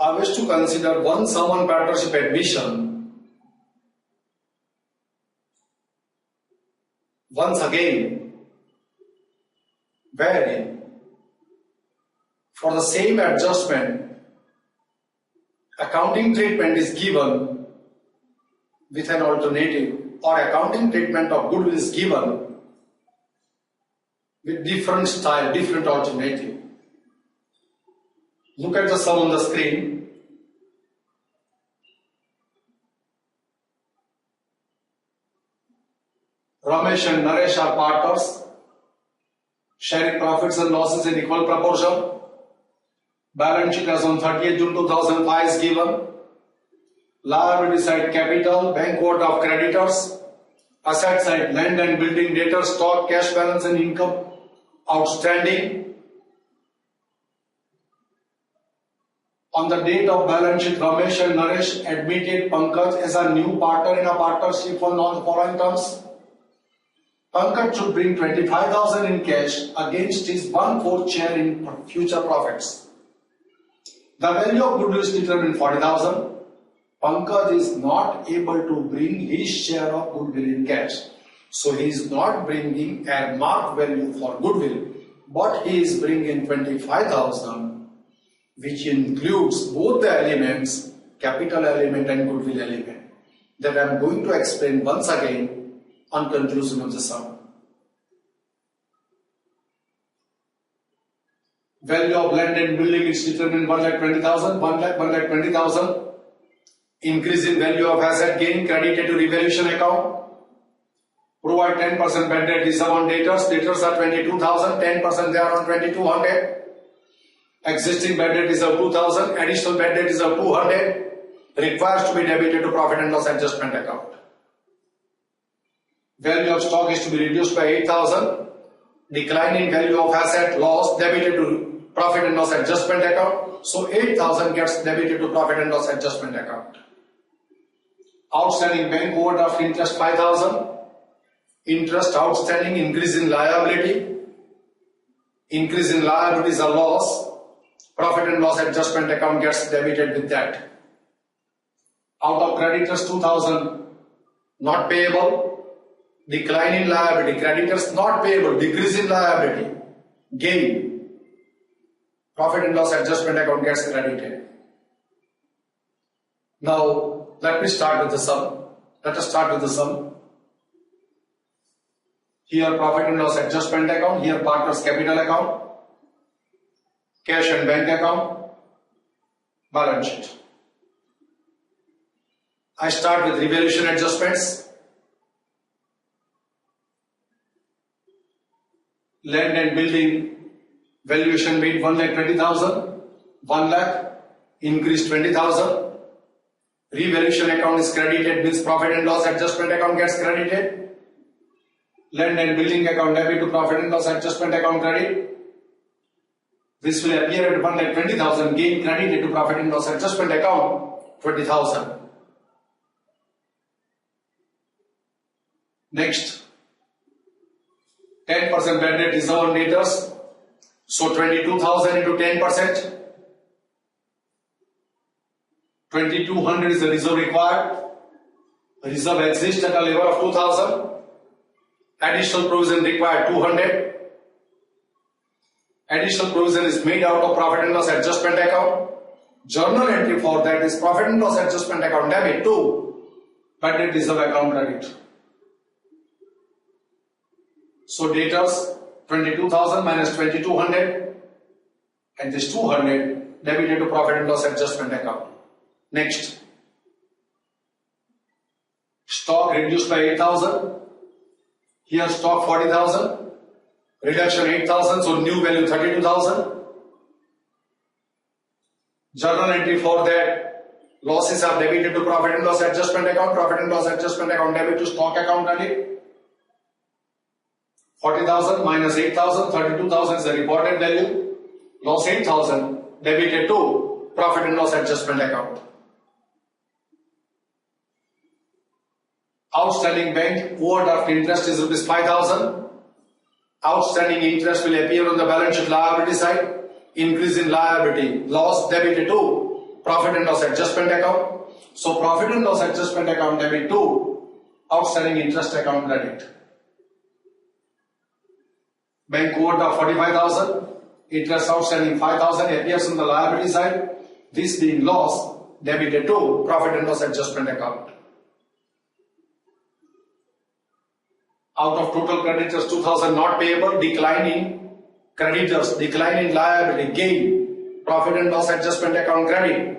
I wish to consider one sum on partnership admission. Once again, wherein for the same adjustment, accounting treatment is given with an alternative, or accounting treatment of goodwill is given with different style, different alternative. Look at the sum on the screen. Ramesh and Naresh are partners, sharing profits and losses in equal proportion. Balance sheet as on 30th June 2005 is given. Liability side capital, bank overdraft creditors. Asset side land and building, debtors, stock, cash balance and income outstanding. On the date of balance sheet, Ramesh and Naresh admitted Pankaj as a new partner in a partnership on non-foreign terms. Pankaj should bring 25,000 in cash against his 1/4 share in future profits. The value of goodwill is determined 40,000. Pankaj is not able to bring his share of goodwill in cash. So he is not bringing a marked value for goodwill, but he is bringing 25,000, which includes both the elements, capital element and goodwill element, that I am going to explain once again on conclusion of the sum. Value of land and building is determined 1,20,000, 1,20,000. Increase in value of asset gain credited to revaluation account. Provide 10% bad debt reserve on debtors. Debtors are 22,000, 10% they are on 2,200. Existing bad debt reserve 2,000, additional bad debt reserve 200, requires to be debited to profit and loss adjustment account. Value of stock is to be reduced by 8,000. Decline in value of asset loss debited to profit and loss adjustment account. So 8,000 gets debited to profit and loss adjustment account. Outstanding bank overdraft interest 5,000. Interest outstanding, increase in liability. Increase in liability is a loss. Profit and loss adjustment account gets debited with that. Out of creditors 2,000 not payable. Decline in liability, creditors not payable, decrease in liability, gain. Profit and loss adjustment account gets credited. Now let me start with the sum. Let us start with the sum. Here profit and loss adjustment account, here partners capital account, cash and bank account, balance sheet. I start with revaluation adjustments. Land and building valuation made 1,20,000, 1 lakh, increased 20,000. Revaluation account is credited, means profit and loss adjustment account gets credited. Land and building account debit to profit and loss adjustment account credit. This will appear at 1,20,000, gain credited to profit and loss adjustment account 20,000. Next, 10% bad debt reserve on debtors. So 22,000 into 10%. 2,200 is the reserve required. Reserve exists at a level of 2,000. Additional provision required 200. Additional provision is made out of profit and loss adjustment account. Journal entry for that is profit and loss adjustment account debit to bad debt reserve account credit. So debtors 22,000 minus 2,200 and this 200 debited to profit and loss adjustment account. Next, stock reduced by 8,000. Here stock 40,000. Reduction 8,000, so new value 32,000. Journal entry for that, losses are debited to profit and loss adjustment account. Profit and loss adjustment account debit to stock account credit. 40,000 minus 8,000, 32,000 is the reported value. Loss 8,000 debited to profit and loss adjustment account. Outstanding bank overdraft interest is rupees 5,000. Outstanding interest will appear on the balance sheet liability side. Increase in liability, loss debited to profit and loss adjustment account. So profit and loss adjustment account debit to outstanding interest account credit. Bank quota 45,000, interest outstanding 5,000 appears on the liability side. This being loss debited to profit and loss adjustment account. Out of total creditors 2,000 not payable, decline in creditors, decline in liability, gain, profit and loss adjustment account credit.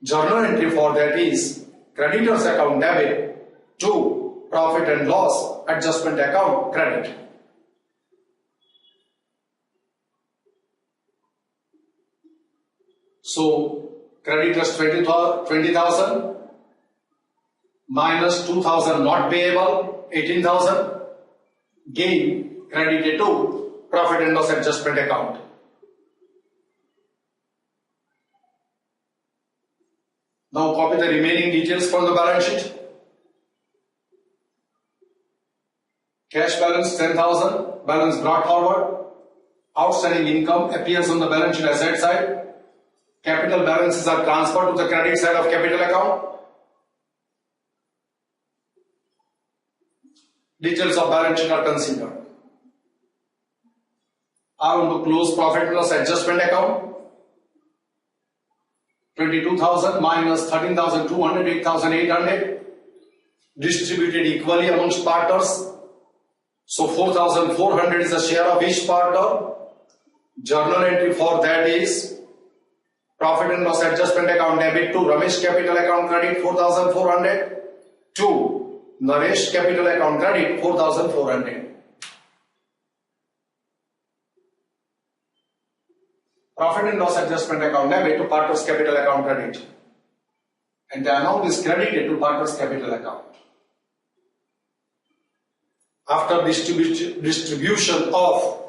Journal entry for that is creditors account debit to profit and loss adjustment account credit. So creditors 20,000 minus 2,000 not payable, 18,000, gain credited to profit and loss adjustment account. Now copy the remaining details from the balance sheet. Cash balance 10,000, balance brought forward. Outstanding income appears on the balance sheet asset side. Capital balances are transferred to the credit side of capital account. Details of balance sheet are considered. I want to close profit and loss adjustment account. 22,000 minus 13,200, 8,800 distributed equally amongst partners. So 4,400 is the share of each partner. Journal entry for that is profit and loss adjustment account debit to Ramesh capital account credit 4,400 to Naresh capital account credit 4,400. Profit and loss adjustment account debit to partners capital account credit, and the amount is credited to partners capital account. After distribution of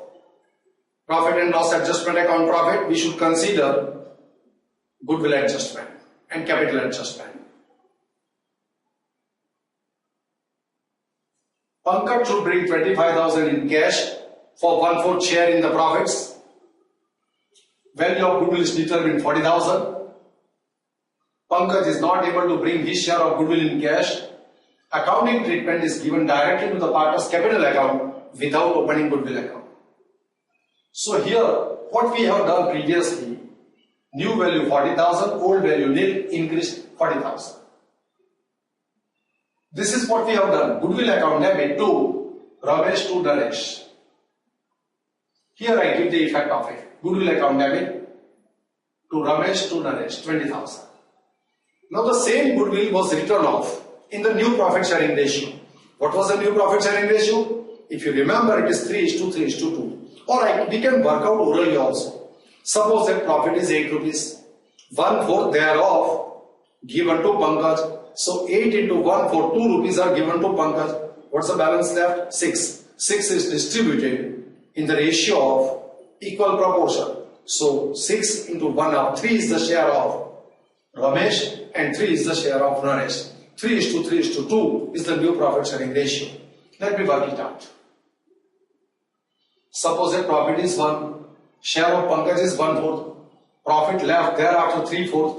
profit and loss adjustment account profit, we should consider goodwill adjustment and capital adjustment. Pankaj should bring 25,000 in cash for 1/4 share in the profits. Value of goodwill is determined 40,000. Pankaj is not able to bring his share of goodwill in cash. Accounting treatment is given directly to the partner's capital account without opening goodwill account. So here, what we have done previously, new value 40,000, old value nil, increased 40,000. This is what we have done. Goodwill account debit to Ramesh to Naresh. Here I give the effect of it. Goodwill account debit to Ramesh to Naresh, 20,000. Now the same goodwill was written off in the new profit sharing ratio. What was the new profit sharing ratio? If you remember, it is 3:3:2. Alright, we can work out orally also. Suppose that profit is 8 rupees. 1/4 thereof given to Pankaj. So 8 into 1/4, 2 rupees are given to Pankaj. What's the balance left? 6. 6 is distributed in the ratio of equal proportion. So 6 into 1/2, 3 is the share of Ramesh and 3 is the share of Naresh. 3:3:2 is the new profit sharing ratio. Let me work it out. Suppose that profit is 1, share of Pankaj is 1/4, profit left thereafter 3/4.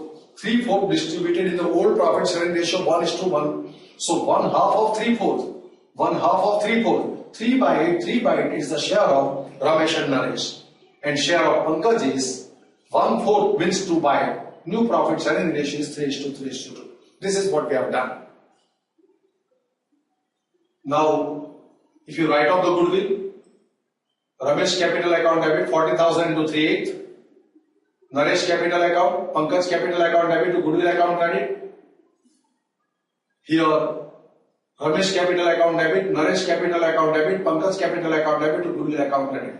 3/4 distributed in the old profit sharing ratio 1:1. So 1/2 of 3/4. 1/2 of 3/4. 3/8. 3/8 is the share of Ramesh and Naresh. And share of Pankaj is 1/4 means 2/8. New profit sharing ratio is 3:3:2. This is what we have done. Now, if you write off the goodwill, Ramesh capital account debit 40,000 into 3/8. Naresh capital account, Pankaj capital account debit to goodwill account credit. Here, Ramesh capital account debit, Naresh capital account debit, Pankaj capital account debit to goodwill account credit.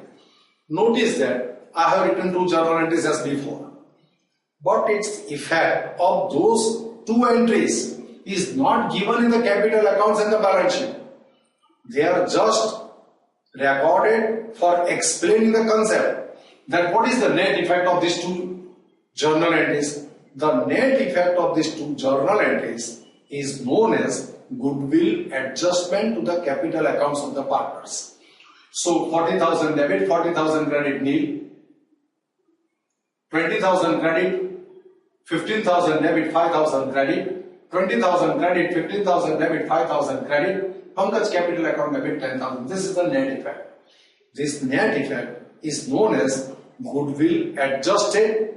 Notice that I have written 2 journal entries as before. But its effect of those 2 entries is not given in the capital accounts and the balance sheet. They are just recorded for explaining the concept that what is the net effect of these 2 journal entries. The net effect of these 2 journal entries is known as goodwill adjustment to the capital accounts of the partners. So 40,000 debit, 40,000 credit nil, 20,000 credit, 15,000 debit, 5,000 credit, 20,000 credit, 15,000 debit, 5,000 credit, Pankaj capital account debit 10,000. This is the net effect. This net effect is known as goodwill adjusted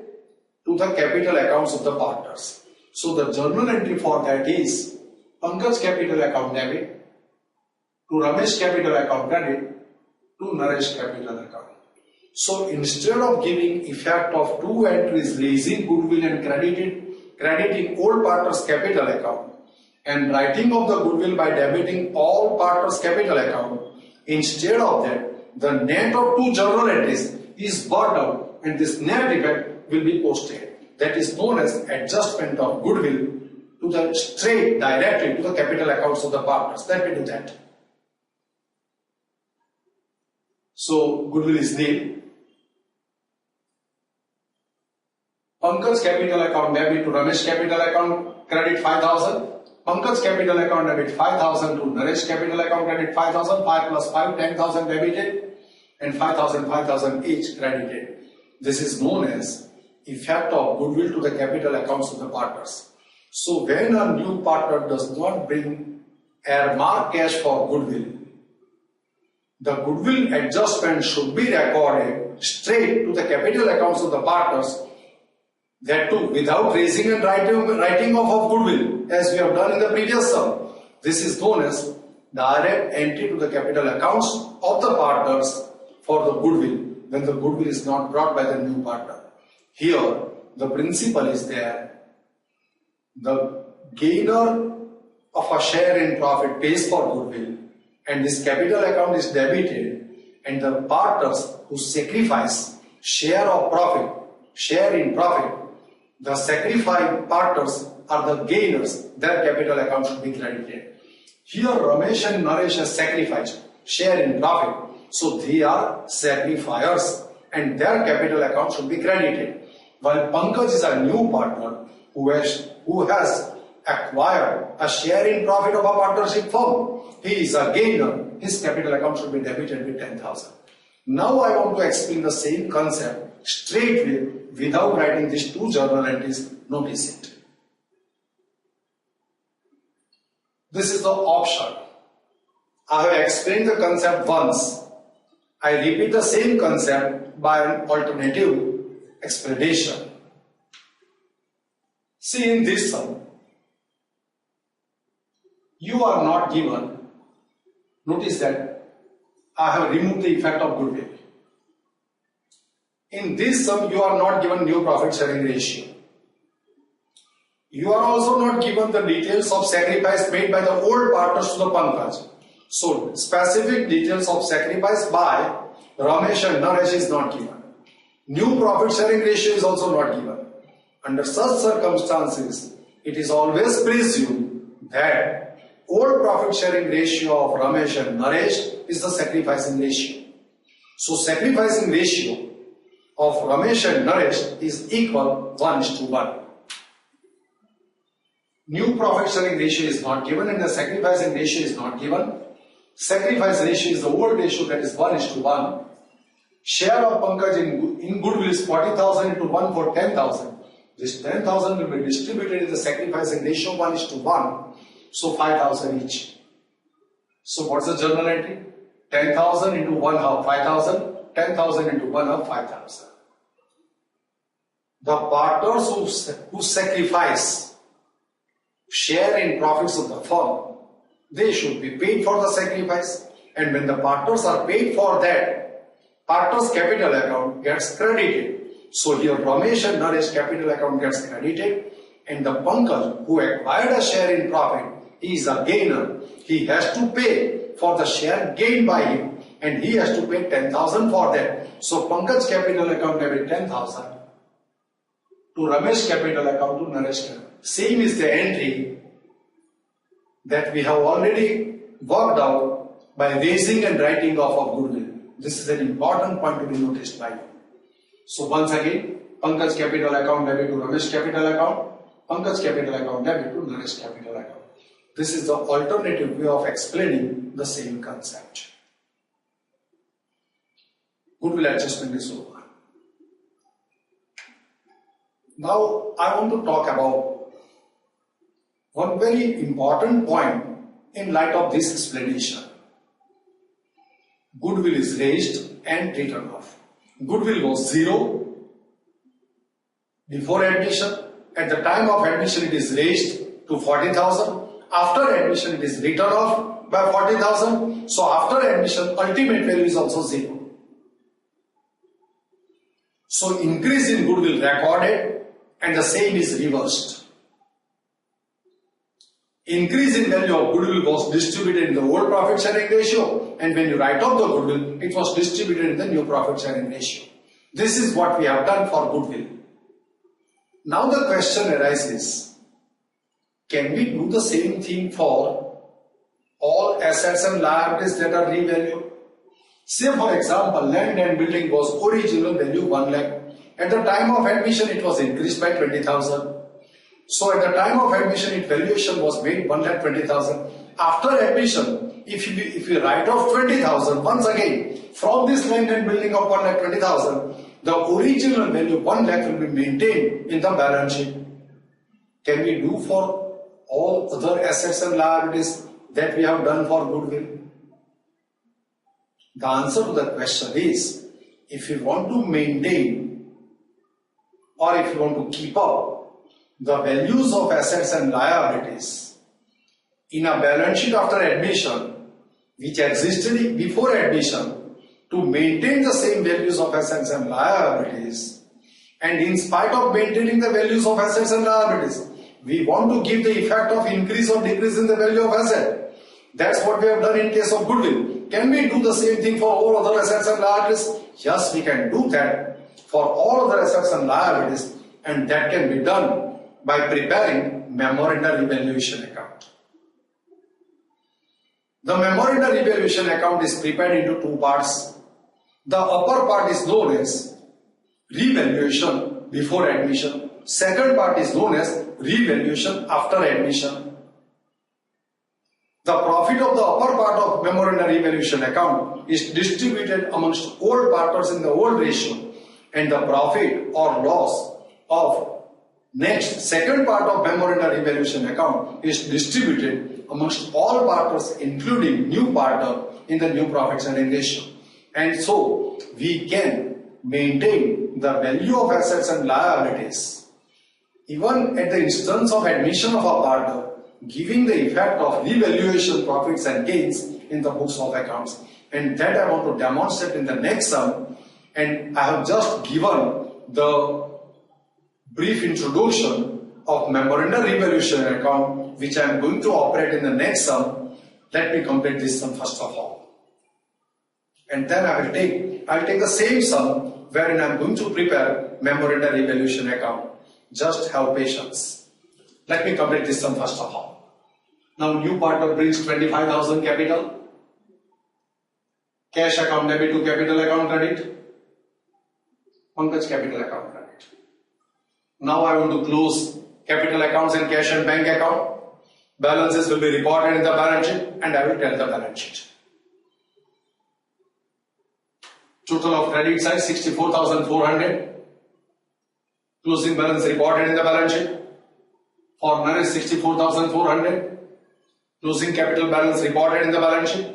to the capital accounts of the partners. So the journal entry for that is Pankaj capital account debit to Ramesh capital account credit to Naresh capital account. So instead of giving effect of two entries raising goodwill and crediting old partners capital account and writing off the goodwill by debiting all partners capital account, instead of that the net of two journal entries is worked out and this net effect will be posted. That is known as adjustment of goodwill to the straight directly to the capital accounts of the partners. Let me do that. So goodwill is nil. Pankaj capital account debit to Ramesh capital account credit 5,000. Pankaj capital account debit 5,000 to Naresh capital account credit 5,000. 5 plus 5, 10,000 debited and 5,000, 5,000 each credited. This is known as effect of goodwill to the capital accounts of the partners. So when a new partner does not bring earmark cash for goodwill, the goodwill adjustment should be recorded straight to the capital accounts of the partners, that too without raising and writing off of goodwill as we have done in the previous sum. This is known as direct entry to the capital accounts of the partners for the goodwill when the goodwill is not brought by the new partner. Here the principle is there. The gainer of a share in profit pays for goodwill and this capital account is debited, and the partners who sacrifice share in profit, the sacrificed partners are the gainers, their capital account should be credited. Here Ramesh and Naresh have sacrificed share in profit, so they are sacrificers and their capital account should be credited. While Pankaj is a new partner who has acquired a share in profit of a partnership firm, he is a gainer, his capital account should be debited with 10,000. Now I want to explain the same concept straightway without writing these two journal entries. Notice it. This is the option. I have explained the concept once. I repeat the same concept by an alternative explanation. See, in this sum, you are not given, notice that I have removed the effect of goodwill. In this sum, you are not given new profit sharing ratio. You are also not given the details of sacrifice made by the old partners to the Pankaj. So, specific details of sacrifice by Ramesh and Naresh is not given. New profit sharing ratio is also not given. Under such circumstances, it is always presumed that old profit sharing ratio of Ramesh and Naresh is the sacrificing ratio. So sacrificing ratio of Ramesh and Naresh is equal 1:1. New profit sharing ratio is not given and the sacrificing ratio is not given. Sacrifice ratio is the old ratio, that is 1:1. Share of Pankaj in goodwill is 40,000 into 1 for 10,000. This 10,000 will be distributed in the sacrificing ratio 1:1. So 5,000 each. So what's the journal entry? 10,000 into 1 half 5,000. 10,000 into 1 half 5,000. The partners who sacrifice share in profits of the firm, they should be paid for the sacrifice, and when the partners are paid for that, partners capital account gets credited. So here Ramesh and Naresh capital account gets credited, and the Pankaj who acquired a share in profit, he is a gainer. He has to pay for the share gained by him, and he has to pay 10,000 for that. So Pankaj capital account debit 10,000 to Ramesh capital account to Naresh capital. Same is the entry that we have already worked out by raising and writing off of goodwill. This is an important point to be noticed by you. So once again, Pankaj capital account debit to Ramesh capital account, Pankaj capital account debit to Naresh capital account. This is the alternative way of explaining the same concept. Goodwill adjustment is over. Now I want to talk about one very important point in light of this explanation. Goodwill is raised and written off. Goodwill was 0 before admission. At the time of admission it is raised to 40,000. After admission it is written off by 40,000. So after admission ultimate value is also 0. So increase in goodwill recorded and the same is reversed. Increase in value of goodwill was distributed in the old profit sharing ratio, and when you write off the goodwill, it was distributed in the new profit sharing ratio. This is what we have done for goodwill. Now the question arises, can we do the same thing for all assets and liabilities that are revalued? Say for example, land and building was original value 1 lakh. At the time of admission, it was increased by 20,000. So at the time of admission, its valuation was made 1,20,000. After admission, if you write off 20,000, once again, from this land and building of 1,20,000, the original value 1 lakh will be maintained in the balance sheet. Can we do for all other assets and liabilities that we have done for goodwill? The answer to that question is, if you want to maintain or if you want to keep up the values of assets and liabilities in a balance sheet after admission which existed before admission, to maintain the same values of assets and liabilities, and in spite of maintaining the values of assets and liabilities, we want to give the effect of increase or decrease in the value of asset. That's what we have done in case of goodwill. Can we do the same thing for all other assets and liabilities? Yes, we can do that for all other assets and liabilities, and that can be done by preparing memoranda revaluation account. The memoranda revaluation account is prepared into two parts. The upper part is known as revaluation before admission. Second part is known as revaluation after admission. The profit of the upper part of memoranda revaluation account is distributed amongst old partners in the old ratio, and the profit or loss of second part of memoranda revaluation account is distributed amongst all partners including new partner in the new profit sharing ratio. And so we can maintain the value of assets and liabilities even at the instance of admission of a partner, giving the effect of revaluation profits and gains in the books of accounts. And that I want to demonstrate in the next sum, and I have just given the brief introduction of memoranda revaluation account which I am going to operate in the next sum. Let me complete this sum first of all, and then I will take the same sum wherein I am going to prepare memoranda revaluation account. Just have patience. Let me complete this sum first of all. Now new partner brings 25,000 capital. Cash account debit to capital account credit. Pankaj capital account credit. Now I want to close capital accounts and cash and bank account. Balances will be reported in the balance sheet and I will tell the balance sheet. Total of credit side 64,400. Closing balance reported in the balance sheet. For Naresh 64,400. Closing capital balance reported in the balance sheet.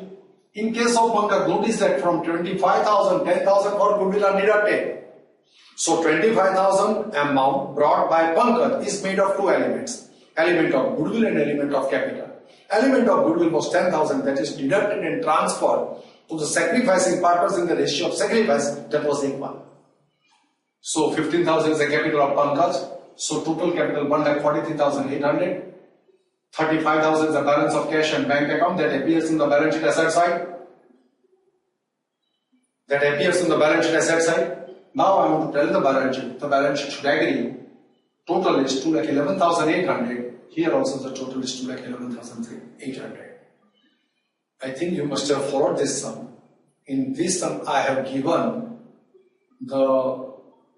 In case of Pankaj, notice that from 25,000, 10,000 for goodwill are deducted. So 25,000 amount brought by Pankaj is made of two elements. Element of goodwill and element of capital. Element of goodwill was 10,000, that is deducted and transferred to the sacrificing partners in the ratio of sacrifice that was equal. So 15,000 is the capital of Pankaj. So total capital 1,43,800. 35,000 is the balance of cash and bank account that appears in the balance sheet asset side. Now I want to tell the balance sheet. The balance sheet should agree. Total is 2,11,800. Here also the total is 2,11,800. I think you must have followed this sum. In this sum I have given the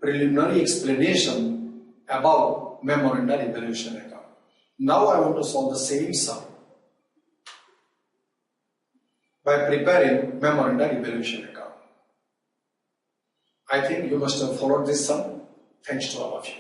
preliminary explanation about memoranda revaluation account. Now I want to solve the same sum by preparing memoranda revaluation account. I think you must have followed this sum. Thanks to all of you.